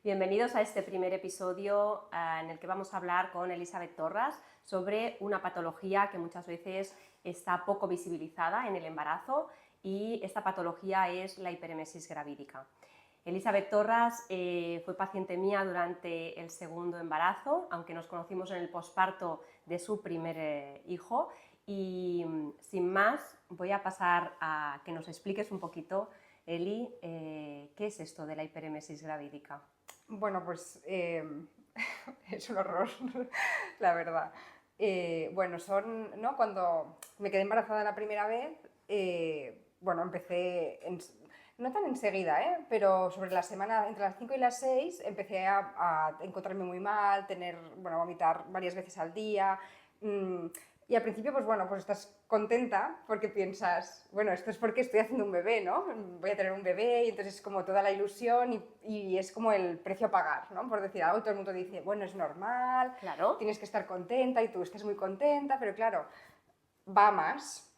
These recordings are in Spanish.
Bienvenidos a este primer episodio en el que vamos a hablar con Elizabeth Torras sobre una patología que muchas veces está poco visibilizada en el embarazo y esta patología es la hiperemesis gravídica. Elizabeth Torras fue paciente mía durante el segundo embarazo, aunque nos conocimos en el posparto de su primer hijo, y sin más voy a pasar a que nos expliques un poquito, Eli, ¿qué es esto de la hiperemesis gravídica? Bueno, pues es un horror, la verdad. ¿no? Cuando me quedé embarazada la primera vez, empecé, no tan enseguida, pero sobre la semana, entre las 5 y las 6, empecé a encontrarme muy mal, vomitar varias veces al día. Y al principio, pues estás contenta porque piensas, bueno, esto es porque estoy haciendo un bebé, ¿no? Voy a tener un bebé y entonces es como toda la ilusión y es como el precio a pagar, ¿no? Por decir algo, todo el mundo dice, bueno, es normal, Claro. tienes que estar contenta y tú estás muy contenta, pero claro, va más.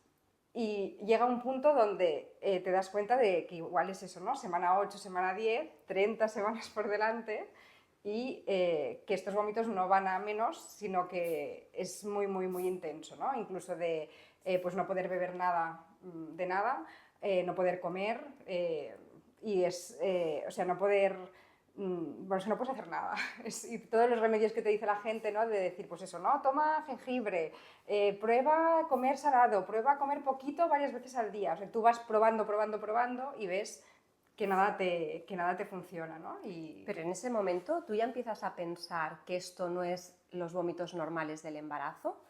Y llega un punto donde te das cuenta de que igual es eso, ¿no? Semana 8, semana 10, 30 semanas por delante y que estos vómitos no van a menos, sino que es muy, muy, muy intenso, ¿no? Incluso de pues no poder beber nada de nada, no poder comer o sea, no poder bueno, es que no puedes hacer nada. Y todos los remedios que te dice la gente, ¿no? De decir, pues eso, ¿no? Toma jengibre, prueba a comer salado, prueba a comer poquito varias veces al día. O sea, tú vas probando, probando, probando y ves que nada te funciona, ¿no? Pero en ese momento tú ya empiezas a pensar que esto no es los vómitos normales del embarazo,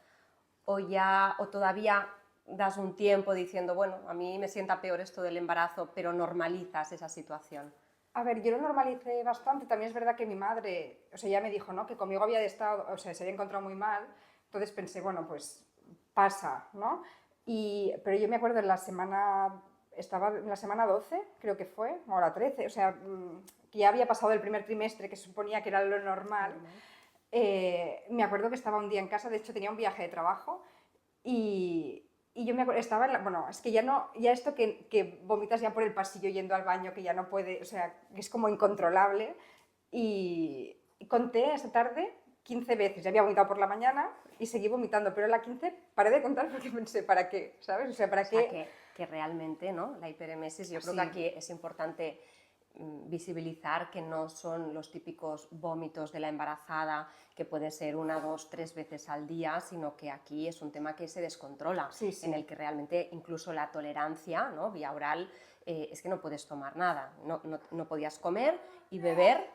o todavía das un tiempo diciendo, bueno, a mí me sienta peor esto del embarazo, pero normalizas esa situación. A ver, yo lo normalicé bastante. También es verdad que mi madre, o sea, ya me dijo, ¿no? Que conmigo había estado, o sea, se había encontrado muy mal. Entonces pensé, bueno, pues pasa, ¿no? Pero yo me acuerdo estaba en la semana 12, creo que fue, o la 13, o sea, que ya había pasado el primer trimestre, que suponía que era lo normal. Me acuerdo que estaba un día en casa, de hecho tenía un viaje de trabajo y yo me acuerdo, bueno, es que ya no, ya esto que vomitas ya por el pasillo yendo al baño, que ya no puede, o sea, que es como incontrolable. Y conté esa tarde 15 veces, ya había vomitado por la mañana y seguí vomitando, pero a la 15 paré de contar porque pensé, ¿para qué? ¿Sabes? O sea, ¿para qué? Que realmente, ¿no? La hiperemesis, yo creo Sí. que aquí es importante visibilizar que no son los típicos vómitos de la embarazada que puede ser 1, 2, 3 veces al día, sino que aquí es un tema que se descontrola, Sí, sí. en el que realmente incluso la tolerancia, ¿no? Vía oral, es que no puedes tomar nada, no podías comer y beber.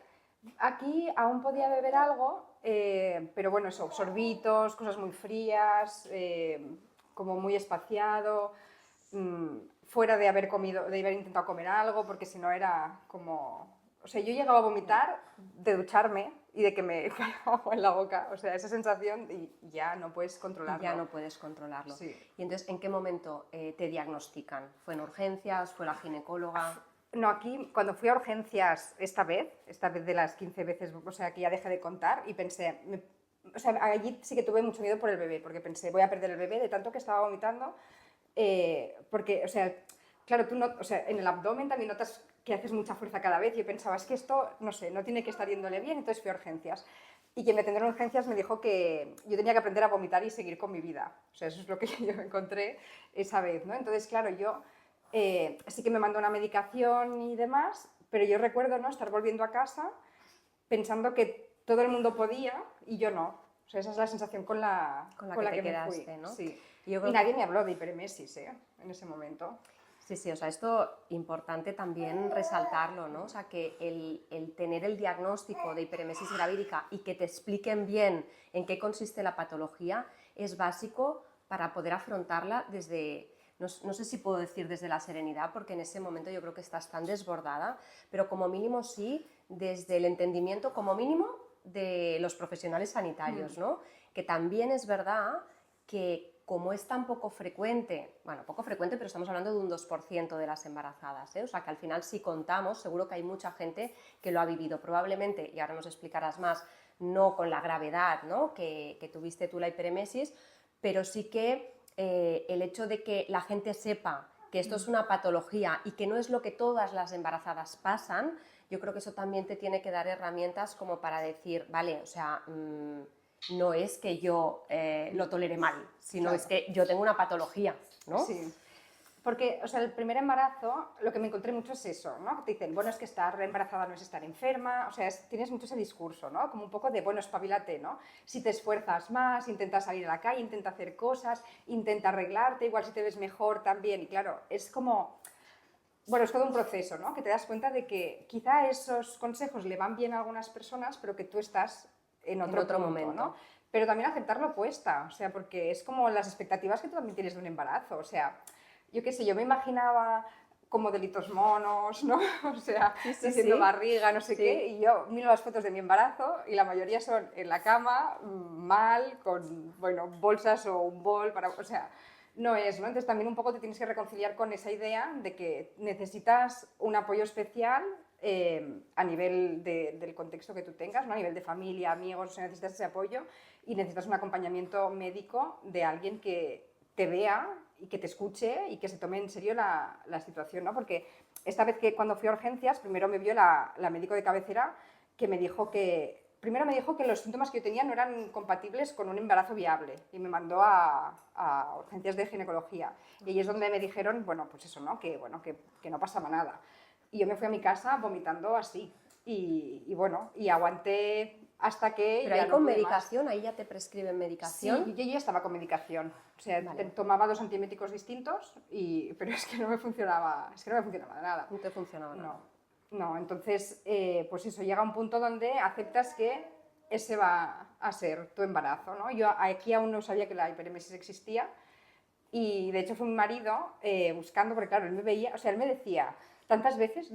Aquí aún podía beber algo, pero bueno, eso, sorbitos, cosas muy frías, como muy espaciado, fuera de haber comido, de haber intentado comer algo, porque si no era como... O sea, yo llegaba a vomitar de ducharme y de que me caía agua en la boca, o sea, esa sensación y ya no puedes controlarlo. Ya no puedes controlarlo. Sí. Y entonces, ¿en qué momento te diagnostican? ¿Fue en urgencias? ¿Fue la ginecóloga? No, aquí cuando fui a urgencias esta vez de las 15 veces, o sea, que ya dejé de contar y pensé, o sea, allí sí que tuve mucho miedo por el bebé, porque pensé, voy a perder el bebé de tanto que estaba vomitando, porque, o sea, claro, o sea, en el abdomen también notas que haces mucha fuerza cada vez y yo pensaba, es que esto, no sé, no tiene que estar yéndole bien, entonces fui a urgencias. Y quien me atendió en urgencias me dijo que yo tenía que aprender a vomitar y seguir con mi vida. O sea, eso es lo que yo encontré esa vez, ¿no? Entonces, claro, yo sí que me mandó una medicación y demás, pero yo recuerdo, ¿no?, estar volviendo a casa pensando que todo el mundo podía y yo no. O sea, esa es la sensación con la que me fui. ¿No? Sí. Y Nadie me habló de hiperemesis, en ese momento. Sí, sí, o sea, esto importante también resaltarlo, ¿no? O sea, que el tener el diagnóstico de hiperemesis gravídica y que te expliquen bien en qué consiste la patología es básico para poder afrontarla desde, no sé si puedo decir desde la serenidad, porque en ese momento yo creo que estás tan desbordada, pero como mínimo sí, desde el entendimiento como mínimo de los profesionales sanitarios, ¿no? Que también es verdad que como es tan poco frecuente, bueno, poco frecuente, pero estamos hablando de un 2% de las embarazadas, o sea que al final si contamos, seguro que hay mucha gente que lo ha vivido, probablemente, y ahora nos explicarás más, no con la gravedad, ¿no?, que tuviste tú la hiperemesis, pero sí que el hecho de que la gente sepa que esto es una patología y que no es lo que todas las embarazadas pasan, yo creo que eso también te tiene que dar herramientas como para decir, vale, o sea, no es que yo lo tolere mal, sino Claro. es que yo tengo una patología, ¿no? Sí. Porque, o sea, el primer embarazo, lo que me encontré mucho es eso, ¿no? Que te dicen, bueno, es que estar embarazada no es estar enferma, o sea, tienes mucho ese discurso, ¿no? Como un poco de, bueno, espabilate, ¿no? Si te esfuerzas más, intenta salir a la calle, intenta hacer cosas, intenta arreglarte, igual si te ves mejor también, y claro, es como, bueno, es todo un proceso, ¿no? Que te das cuenta de que quizá esos consejos le van bien a algunas personas, pero que tú estás en otro punto, momento. ¿no? Pero también aceptarlo cuesta, o sea, porque es como las expectativas que tú también tienes de un embarazo, o sea, yo qué sé, yo me imaginaba como delitos monos, ¿no? O sea, diciendo barriga, no sé qué, y yo miro las fotos de mi embarazo y la mayoría son en la cama, mal, con, bueno, bolsas o un bol, para, o sea, no es, ¿no? Entonces también un poco te tienes que reconciliar con esa idea de que necesitas un apoyo especial a nivel del contexto que tú tengas, ¿no? A nivel de familia, amigos, o sea, necesitas ese apoyo y necesitas un acompañamiento médico de alguien que te vea y que te escuche y que se tome en serio la situación, ¿no? Porque esta vez que cuando fui a urgencias, primero me vio la médico de cabecera que me dijo que, primero me dijo que los síntomas que yo tenía no eran compatibles con un embarazo viable y me mandó a urgencias de ginecología. Y ahí es donde me dijeron, bueno, pues eso, ¿no? Que, bueno, que no pasaba nada. Y yo me fui a mi casa vomitando así. Y bueno, y aguanté hasta que Pero ya ahí no con pude medicación, ahí ya te prescriben medicación. Sí, yo ya estaba con medicación. O sea, Vale. tomaba 2 antieméticos distintos, pero es que no me funcionaba, nada. No te funcionaba nada. No, entonces, pues eso, llega un punto donde aceptas que ese va a ser tu embarazo, ¿no? Yo aquí aún no sabía que la hiperemesis existía y de hecho fue mi marido buscando, porque claro, él me veía, o sea, él me decía tantas veces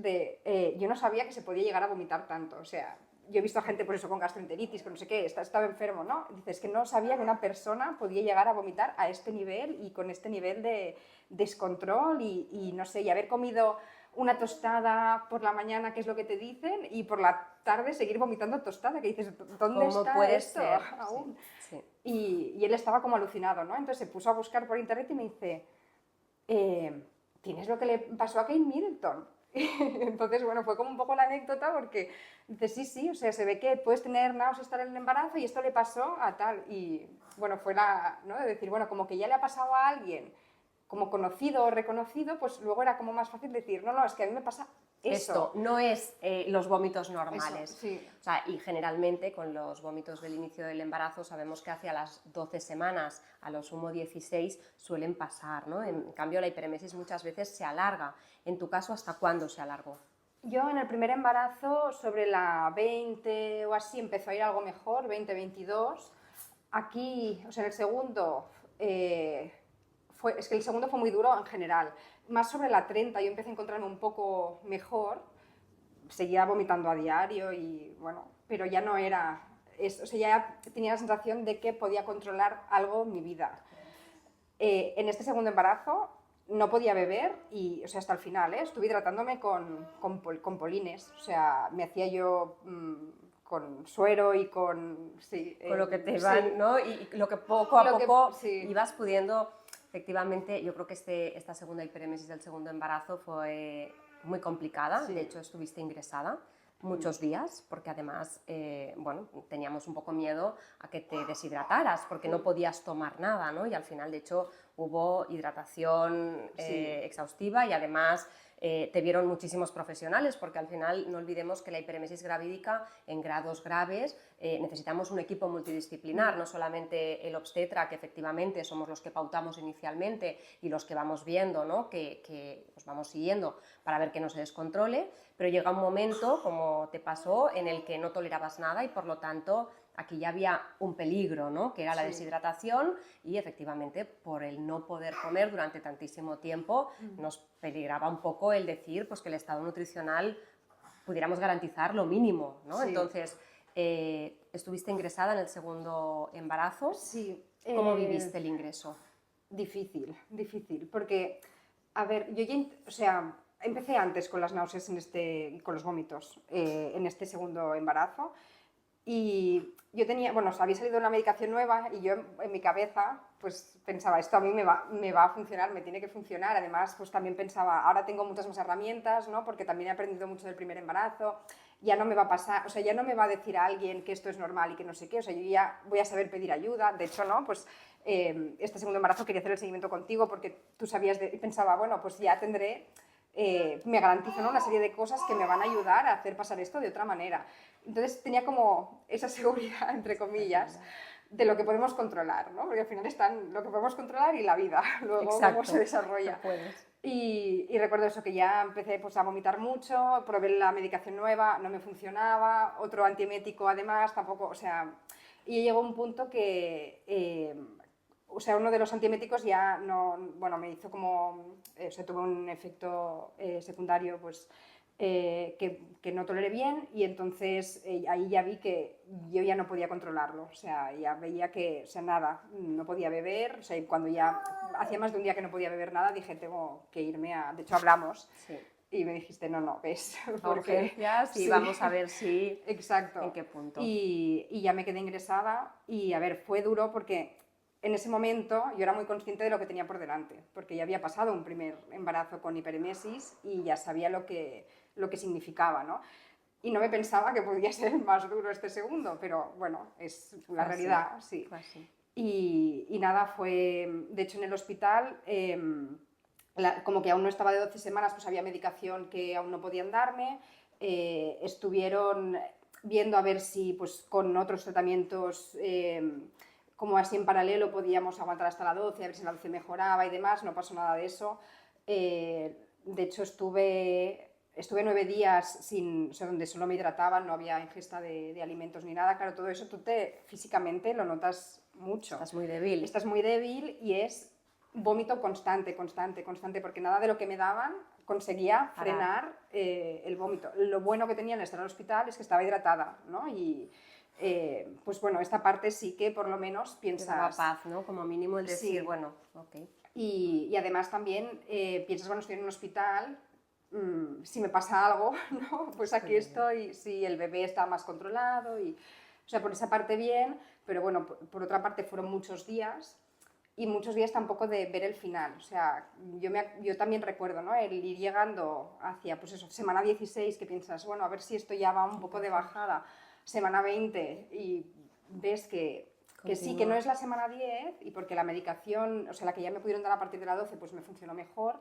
yo no sabía que se podía llegar a vomitar tanto, o sea, yo he visto a gente por eso con gastroenteritis, con no sé qué, estaba enfermo, ¿no? Dices que no sabía que una persona podía llegar a vomitar a este nivel y con este nivel de descontrol y no sé, y haber comido una tostada por la mañana, que es lo que te dicen, y por la tarde seguir vomitando tostada, que dices, ¿dónde ¿Cómo está puede esto ser? aún? Sí. Y él estaba como alucinado, ¿no? Entonces se puso a buscar por internet y me dice, ¿tienes lo que le pasó a Kate Middleton? Entonces, bueno, fue como un poco la anécdota porque dice, sí, o sea, se ve que puedes tener náuseas, estar en el embarazo y esto le pasó a tal. Y bueno, fue ¿no? De decir, bueno, como que ya le ha pasado a alguien como conocido o reconocido, pues luego era como más fácil decir, no, es que a mí me pasa eso. Esto no es los vómitos normales. Eso, sí. O sea, y generalmente con los vómitos del inicio del embarazo sabemos que hacia las 12 semanas, a lo sumo 16, suelen pasar, ¿no? En cambio, la hiperemesis muchas veces se alarga. En tu caso, ¿hasta cuándo se alargó? Yo en el primer embarazo, sobre la 20 o así, empezó a ir algo mejor, 20, 22. Aquí, o sea, en el segundo, es que el segundo fue muy duro en general. Más sobre la 30 yo empecé a encontrarme un poco mejor, seguía vomitando a diario y bueno, pero ya no era, o sea, ya tenía la sensación de que podía controlar algo en mi vida. En este segundo embarazo no podía beber y, o sea, hasta el final, estuve hidratándome con polines, o sea, me hacía yo con suero y con... Sí, con lo que te van, sí. ¿no? Y lo que poco a poco sí. ibas pudiendo, efectivamente, yo creo que esta segunda hiperemesis del segundo embarazo fue muy complicada, Sí. de hecho estuviste ingresada muchos días, porque además, bueno, teníamos un poco miedo a que te deshidrataras, porque no podías tomar nada, ¿no? Y al final, de hecho, hubo hidratación exhaustiva y además te vieron muchísimos profesionales, porque al final no olvidemos que la hiperemesis gravídica en grados graves necesitamos un equipo multidisciplinar, no solamente el obstetra, que efectivamente somos los que pautamos inicialmente y los que vamos viendo, ¿no? que los vamos siguiendo para ver que no se descontrole, pero llega un momento, como te pasó, en el que no tolerabas nada y por lo tanto aquí ya había un peligro, ¿no? Que era la deshidratación y efectivamente por el no poder comer durante tantísimo tiempo nos peligraba un poco el decir pues, que el estado nutricional pudiéramos garantizar lo mínimo, ¿no? Sí. Entonces, estuviste ingresada en el segundo embarazo. Sí. ¿Cómo viviste el ingreso? Difícil, porque, a ver, yo ya, o sea, empecé antes con las náuseas con los vómitos en este segundo embarazo Y yo tenía, bueno, había salido una medicación nueva y yo en mi cabeza pues pensaba, esto a mí me va a funcionar, me tiene que funcionar. Además, pues también pensaba, ahora tengo muchas más herramientas, ¿no? Porque también he aprendido mucho del primer embarazo, ya no me va a pasar, o sea, ya no me va a decir a alguien que esto es normal y que no sé qué, o sea, yo ya voy a saber pedir ayuda. De hecho, ¿no? Pues este segundo embarazo quería hacer el seguimiento contigo porque tú sabías, y pensaba, bueno, pues ya tendré, me garantizo, ¿no? Una serie de cosas que me van a ayudar a hacer pasar esto de otra manera. Entonces tenía como esa seguridad, entre comillas, de lo que podemos controlar, ¿no? Porque al final están lo que podemos controlar y la vida, luego cómo se desarrolla. Y recuerdo eso, que ya empecé pues, a vomitar mucho, probé la medicación nueva, no me funcionaba, otro antiemético además, tampoco, o sea, y llegó un punto que, o sea, uno de los antieméticos ya no, bueno, me hizo como, o sea, tuvo un efecto secundario, pues, que no toleré bien, y entonces ahí ya vi que yo ya no podía controlarlo, o sea, ya veía que, o sea, nada, no podía beber, o sea, y cuando ya hacía más de un día que no podía beber nada, dije, tengo que irme a... De hecho, hablamos, Sí. y me dijiste, no, ves, Porque urgencias y sí, vamos a ver si... exacto. ¿En qué punto? Y ya me quedé ingresada, y a ver, fue duro porque en ese momento yo era muy consciente de lo que tenía por delante, porque ya había pasado un primer embarazo con hiperemesis y ya sabía lo que significaba, ¿no? Y no me pensaba que podía ser más duro este segundo, pero bueno, es la realidad, sí. Y nada, fue, de hecho en el hospital, como que aún no estaba de 12 semanas, pues había medicación que aún no podían darme, estuvieron viendo a ver si pues con otros tratamientos como así en paralelo podíamos aguantar hasta la 12, a ver si la 12 mejoraba y demás, no pasó nada de eso. De hecho estuve 9 días sin, o sea, donde solo me hidrataban, no había ingesta de alimentos ni nada. Claro, todo eso tú físicamente lo notas mucho. Estás muy débil. Estás muy débil y es vómito constante, porque nada de lo que me daban conseguía frenar el vómito. Lo bueno que tenía en estar en el hospital es que estaba hidratada, ¿no? Y pues bueno, esta parte sí que por lo menos piensas... Te daba paz, ¿no? Como mínimo el decir, sí. bueno, ok. Y además también piensas, bueno, estoy en un hospital, si me pasa algo, ¿no? Pues aquí estoy, si el bebé está más controlado, y, o sea, por esa parte bien, pero bueno, por otra parte fueron muchos días, y muchos días tampoco de ver el final. O sea, yo también recuerdo, ¿no? El ir llegando hacia, pues eso, semana 16, que piensas, bueno, a ver si esto ya va un poco de bajada, semana 20, y ves que sí, que no es la semana 10, y porque la medicación, o sea, la que ya me pudieron dar a partir de la 12, pues me funcionó mejor,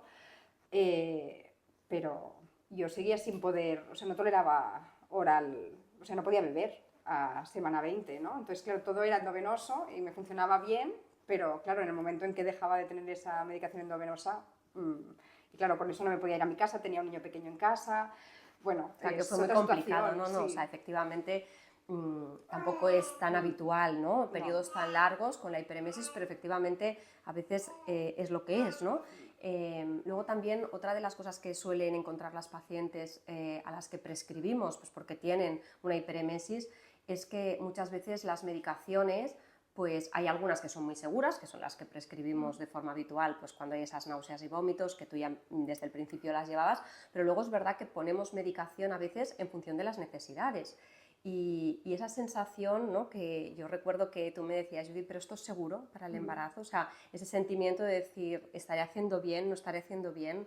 pero yo seguía sin poder, o sea, no toleraba oral, o sea, no podía beber a semana 20, ¿no? Entonces, claro, todo era endovenoso y me funcionaba bien, pero claro, en el momento en que dejaba de tener esa medicación endovenosa, y claro, con eso no me podía ir a mi casa, tenía un niño pequeño en casa, bueno, o sea, que fue muy complicado, ¿no? Sí. O sea, efectivamente tampoco es tan habitual, ¿no? Periodos tan largos con la hiperemesis, pero efectivamente a veces es lo que es, ¿no? Luego también otra de las cosas que suelen encontrar las pacientes a las que prescribimos, pues porque tienen una hiperemesis, es que muchas veces las medicaciones, pues hay algunas que son muy seguras, que son las que prescribimos de forma habitual, pues cuando hay esas náuseas y vómitos, que tú ya desde el principio las llevabas, pero luego es verdad que ponemos medicación a veces en función de las necesidades. Y esa sensación, ¿no? Que yo recuerdo que tú me decías, Judy, pero esto es seguro para el embarazo, o sea, ese sentimiento de decir, ¿estaré haciendo bien, no estaré haciendo bien?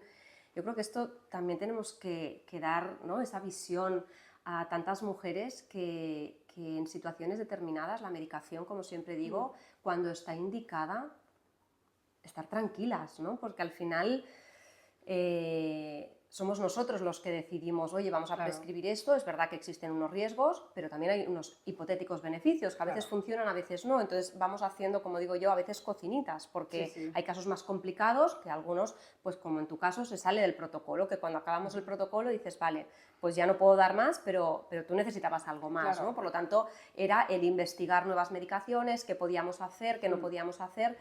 Yo creo que esto también tenemos que dar, ¿no? Esa visión a tantas mujeres que en situaciones determinadas la medicación, como siempre digo, cuando está indicada, estar tranquilas, ¿no? Porque al final somos nosotros los que decidimos, oye, vamos a prescribir esto, es verdad que existen unos riesgos, pero también hay unos hipotéticos beneficios que a veces funcionan, a veces no, entonces vamos haciendo, como digo yo, a veces cocinitas, porque hay casos más complicados que algunos, pues como en tu caso, se sale del protocolo, que cuando acabamos el protocolo dices, vale, pues ya no puedo dar más, pero tú necesitabas algo más, ¿no? Por lo tanto, era el investigar nuevas medicaciones, qué podíamos hacer, qué no podíamos hacer.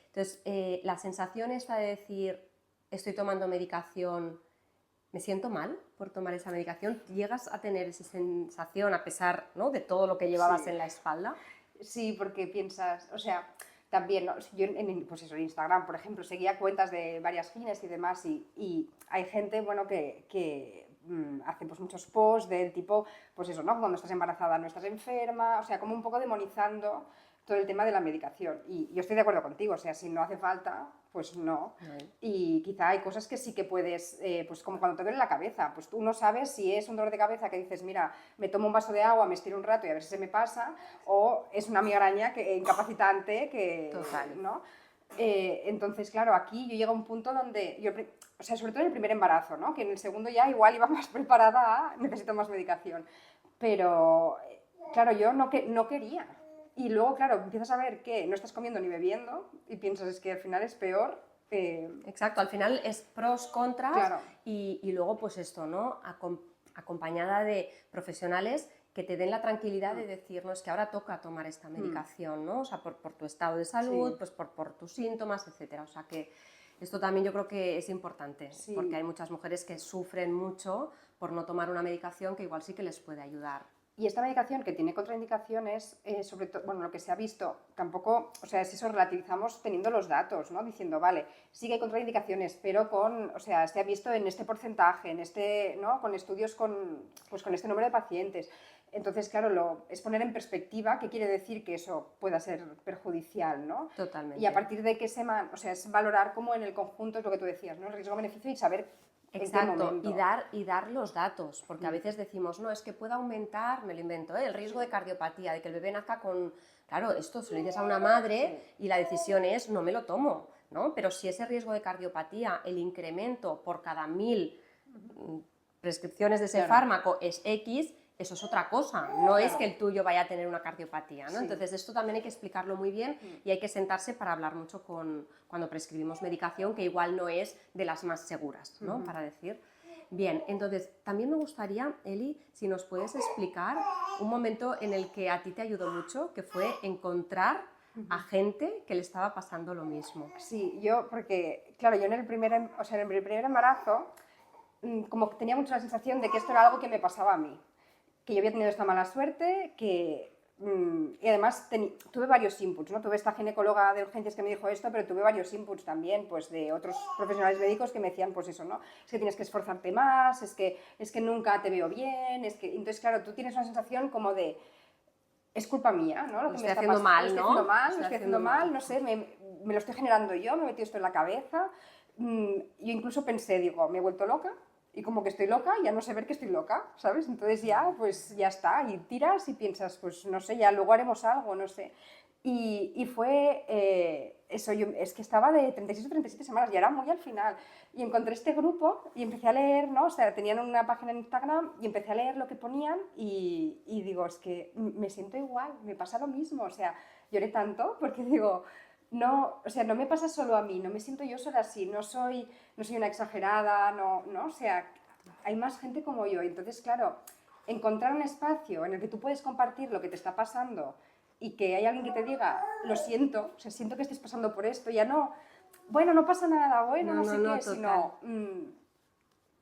Entonces, la sensación esta de decir, estoy tomando medicación, me siento mal por tomar esa medicación, ¿llegas a tener esa sensación a pesar, ¿no? de todo lo que llevabas en la espalda? Sí, porque piensas, o sea, también, ¿no? Yo pues eso, en Instagram, por ejemplo, seguía cuentas de varias gines y demás, y hay gente, bueno, que hace pues muchos posts del tipo, pues eso, ¿no? Cuando estás embarazada no estás enferma, o sea, como un poco demonizando todo el tema de la medicación. Y yo estoy de acuerdo contigo, o sea, si no hace falta, pues no. Y quizá hay cosas que sí que puedes, pues como cuando te duele la cabeza, pues tú no sabes si es un dolor de cabeza que dices, mira, me tomo un vaso de agua, me estiro un rato y a ver si se me pasa, o es una migraña incapacitante que, Total. ¿no? Entonces, claro, aquí yo llego a un punto donde, o sea, sobre todo en el primer embarazo, ¿no? Que en el segundo ya igual iba más preparada a necesito más medicación. Pero, claro, yo no quería. Y luego, claro, empiezas a ver que no estás comiendo ni bebiendo y piensas es que al final es peor. Exacto, al final es pros, contras Claro. y luego pues esto, ¿no? Acompañada de profesionales que te den la tranquilidad de decir, no, es que ahora toca tomar esta medicación, ¿no? O sea, por tu estado de salud, Sí. pues por tus síntomas, etcétera. O sea que esto también yo creo que es importante, Sí. porque hay muchas mujeres que sufren mucho por no tomar una medicación que igual sí que les puede ayudar. Y esta medicación que tiene contraindicaciones, sobre todo, bueno, lo que se ha visto, tampoco, o sea, es eso, relativizamos teniendo los datos, ¿no? Diciendo, vale, sí que hay contraindicaciones, pero o sea, se ha visto en este porcentaje, en este, ¿no? Con estudios pues con este número de pacientes. Entonces, claro, es poner en perspectiva qué quiere decir que eso pueda ser perjudicial, ¿no? Totalmente. Y a partir de que o sea, es valorar como en el conjunto, es lo que tú decías, ¿no? El riesgo-beneficio y saber Exacto, y dar los datos, porque a veces decimos, no, es que puede aumentar, me lo invento, el riesgo de cardiopatía, de que el bebé nazca con... Claro, esto se lo dices a una madre y la decisión es, no me lo tomo, ¿no? Pero si ese riesgo de cardiopatía, el incremento por cada 1000 prescripciones de ese fármaco es X, eso es otra cosa, no es que el tuyo vaya a tener una cardiopatía, ¿no? Sí. Entonces esto también hay que explicarlo muy bien y hay que sentarse para hablar mucho cuando prescribimos medicación, que igual no es de las más seguras, ¿no? Para decir. Bien, entonces también me gustaría, Eli, si nos puedes explicar un momento en el que a ti te ayudó mucho, que fue encontrar a gente que le estaba pasando lo mismo. Sí, porque, claro, yo en el primer embarazo, como que tenía mucho la sensación de que esto era algo que me pasaba a mí, que yo había tenido esta mala suerte, y además tuve varios inputs, ¿no? Tuve esta ginecóloga de urgencias que me dijo esto, pero tuve varios inputs también, pues de otros profesionales médicos que me decían, pues eso, ¿no? Es que tienes que esforzarte más, es que nunca te veo bien, entonces, claro, tú tienes una sensación como de, es culpa mía, ¿no? Lo estoy haciendo mal, ¿no? Lo estoy haciendo mal, no sé, me lo estoy generando yo, me he metido esto en la cabeza. Yo incluso pensé, digo, me he vuelto loca y como que estoy loca, ya no sé ver que estoy loca, ¿sabes? Entonces ya, pues ya está, y tiras y piensas, pues no sé, ya luego haremos algo, no sé. Y fue eso, es que estaba de 36 o 37 semanas, ya era muy al final. Y encontré este grupo y empecé a leer, ¿no? O sea, tenían una página en Instagram y empecé a leer lo que ponían y digo, es que me siento igual, me pasa lo mismo. O sea, lloré tanto porque digo, no, o sea, no me pasa solo a mí, no me siento yo sola así, no soy una exagerada, no, o sea, hay más gente como yo. Entonces, claro, encontrar un espacio en el que tú puedes compartir lo que te está pasando y que hay alguien que te diga, lo siento, o sea, siento que estés pasando por esto, ya no, bueno, no pasa nada, bueno, no sé qué, total. sino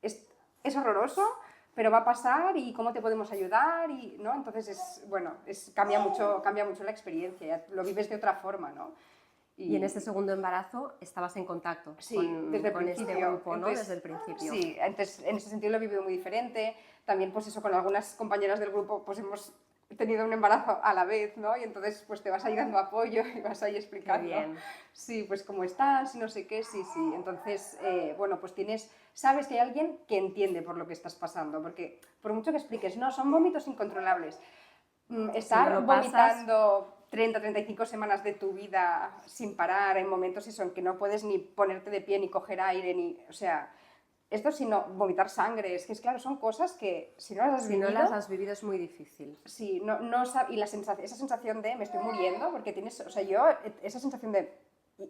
es horroroso, pero va a pasar y cómo te podemos ayudar, y, ¿no? Entonces, cambia mucho la experiencia, ya lo vives de otra forma, ¿no? Y en este segundo embarazo estabas en contacto desde con este grupo, ¿no? Desde el principio. Sí, entonces en ese sentido lo he vivido muy diferente. También, pues eso, con algunas compañeras del grupo, pues hemos tenido un embarazo a la vez, ¿no? Y entonces, pues te vas ahí dando apoyo y vas ahí explicando. Qué bien. Sí, pues cómo estás, no sé qué, sí. Entonces, bueno, pues sabes que hay alguien que entiende por lo que estás pasando, porque por mucho que expliques, no, son vómitos incontrolables. Estar no lo vomitando 30, 35 semanas de tu vida sin parar, en momentos en que no puedes ni ponerte de pie, ni coger aire, o sea, esto sino vomitar sangre, es que claro, son cosas que si no las has vivido... Si no las has vivido es muy difícil. Sí, y esa sensación de me estoy muriendo, porque tienes, o sea, yo, esa sensación de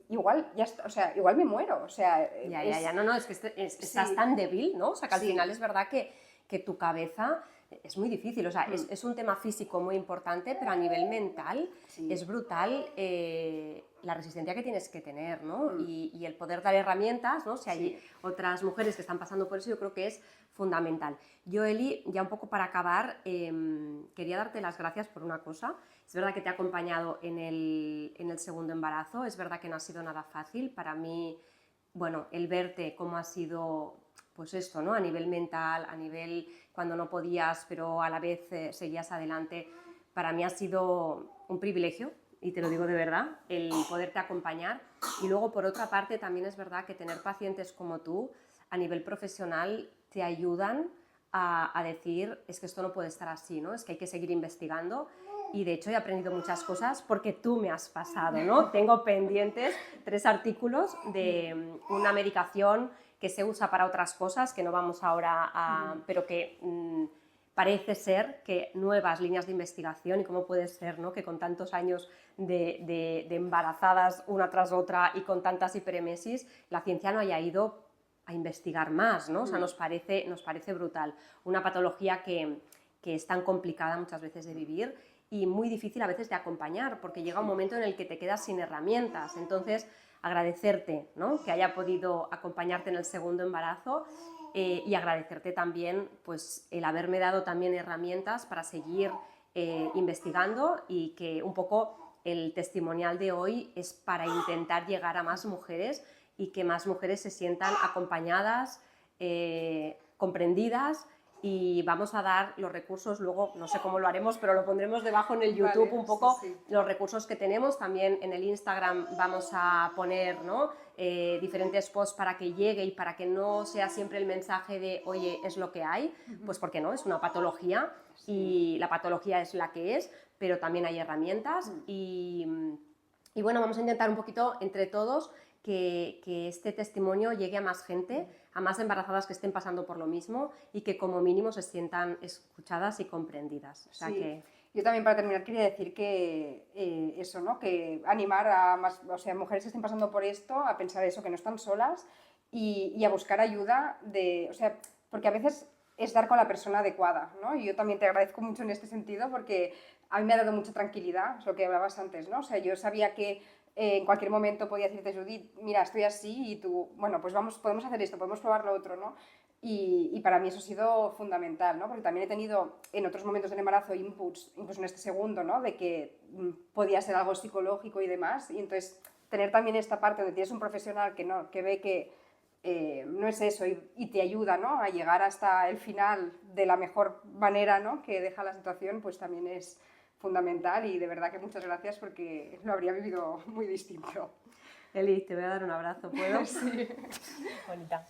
igual, ya está, o sea, igual me muero, o sea... Ya, no, es que estás tan débil, ¿no? O sea, que al final es verdad que tu cabeza... Es muy difícil, o sea, es un tema físico muy importante, pero a nivel mental es brutal la resistencia que tienes que tener, ¿no? Y el poder dar herramientas, ¿no? Si hay otras mujeres que están pasando por eso, yo creo que es fundamental. Yo, Eli, ya un poco para acabar, quería darte las gracias por una cosa. Es verdad que te he acompañado en el segundo embarazo, es verdad que no ha sido nada fácil. Para mí, bueno, el verte cómo ha sido pues esto, ¿no? A nivel mental, a nivel cuando no podías, pero a la vez seguías adelante. Para mí ha sido un privilegio, y te lo digo de verdad, el poderte acompañar. Y luego, por otra parte, también es verdad que tener pacientes como tú, a nivel profesional, te ayudan a decir, es que esto no puede estar así, ¿no? Es que hay que seguir investigando. Y de hecho he aprendido muchas cosas porque tú me has pasado, ¿no? Tengo pendientes 3 artículos de una medicación que se usa para otras cosas, que no vamos ahora a... pero que parece ser que nuevas líneas de investigación, y cómo puede ser, ¿no? Que con tantos años de embarazadas una tras otra y con tantas hiperemesis, la ciencia no haya ido a investigar más, ¿no? O sea, nos parece brutal. Una patología que es tan complicada muchas veces de vivir y muy difícil a veces de acompañar, porque llega un momento en el que te quedas sin herramientas. Entonces, agradecerte, ¿no? Que haya podido acompañarte en el segundo embarazo, y agradecerte también pues, el haberme dado también herramientas para seguir investigando, y que un poco el testimonial de hoy es para intentar llegar a más mujeres y que más mujeres se sientan acompañadas, comprendidas. Y vamos a dar los recursos, luego no sé cómo lo haremos, pero lo pondremos debajo en el YouTube, vale, un poco sí. Los recursos que tenemos. También en el Instagram vamos a poner, ¿no? Diferentes posts para que llegue y para que no sea siempre el mensaje de oye, es lo que hay, pues porque no, es una patología y la patología es la que es, pero también hay herramientas y bueno, vamos a intentar un poquito entre todos que este testimonio llegue a más gente, a más embarazadas que estén pasando por lo mismo y que como mínimo se sientan escuchadas y comprendidas. O sea sí. que... Yo también, para terminar, quería decir que eso, ¿no? Que animar a más, o sea, mujeres que estén pasando por esto a pensar eso, que no están solas y a buscar ayuda o sea, porque a veces es dar con la persona adecuada, ¿no? Y yo también te agradezco mucho en este sentido porque a mí me ha dado mucha tranquilidad, es lo que hablabas antes, ¿no? O sea, yo sabía que en cualquier momento podía decirte, Judith, mira, estoy así y tú, bueno, pues podemos hacer esto, podemos probar lo otro, ¿no? Y para mí eso ha sido fundamental, ¿no? Porque también he tenido en otros momentos del embarazo inputs, incluso en este segundo, ¿no? De que podía ser algo psicológico y demás. Y entonces tener también esta parte donde tienes un profesional que ve que no es eso y te ayuda, ¿no? A llegar hasta el final de la mejor manera, ¿no? Que deja la situación, pues también es fundamental, y de verdad que muchas gracias porque lo habría vivido muy distinto. Eli, te voy a dar un abrazo, ¿puedo? Sí. Bonita.